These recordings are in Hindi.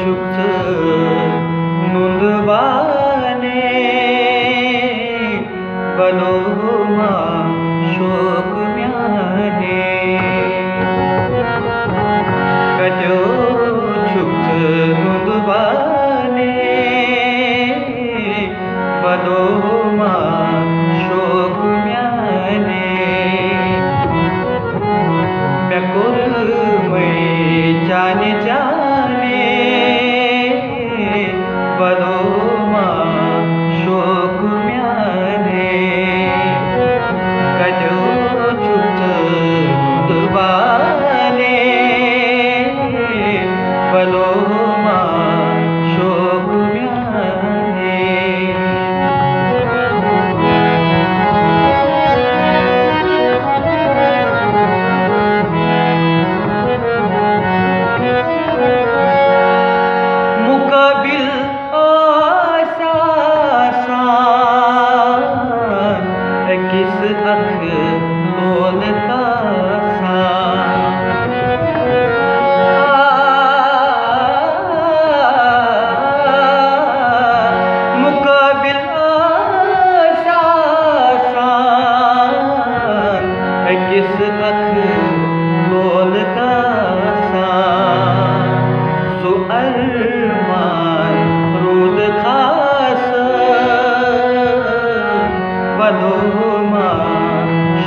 चुक्त नोंदवाने वलोमा शोक म्याने कजो चुक्त नोंदवाने वलोमा शोक म्याने व्याकुल मैं जाने जाने वलोमा शोक म्याने कजो चुक्त नोंदवाने वलोमा शोक म्याने मुकाबिल आशा किस अख लोलता सा मुकाबिल आशा किस अख लोलता सा सो अरमान रूद खास वलोमा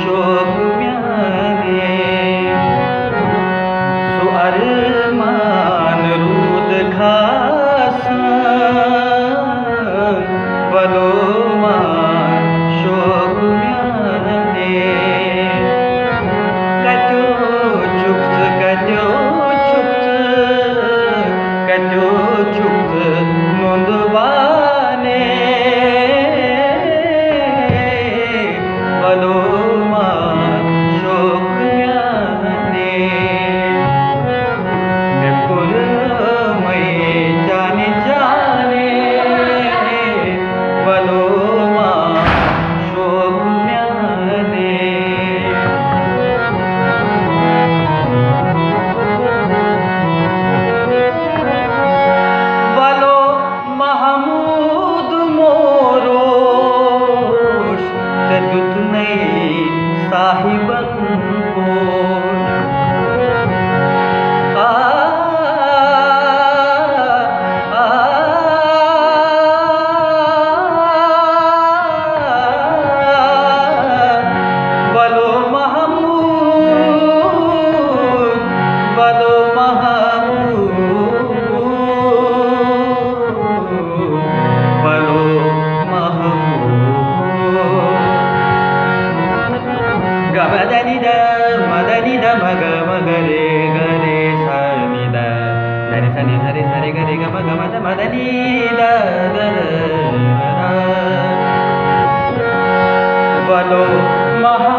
शोक म्याने सो अरमान रूद खास वलोमा शोक म्याने कजो चुक्त कजो चुक्त नोंदवाने वलोमा शोक म्याने व्याकुल मैं जाने जाने वलोमा शोक म्याने वलो महमूद मोरोश सजुत नहीं साहिबन पोश वलो महमूद वलो महमूद वलो महमूद गमदनिद मदनिद मग मगरे गरे सनिद धरि सनि धरि सरि गरे गम गमद मदनिद वलो महा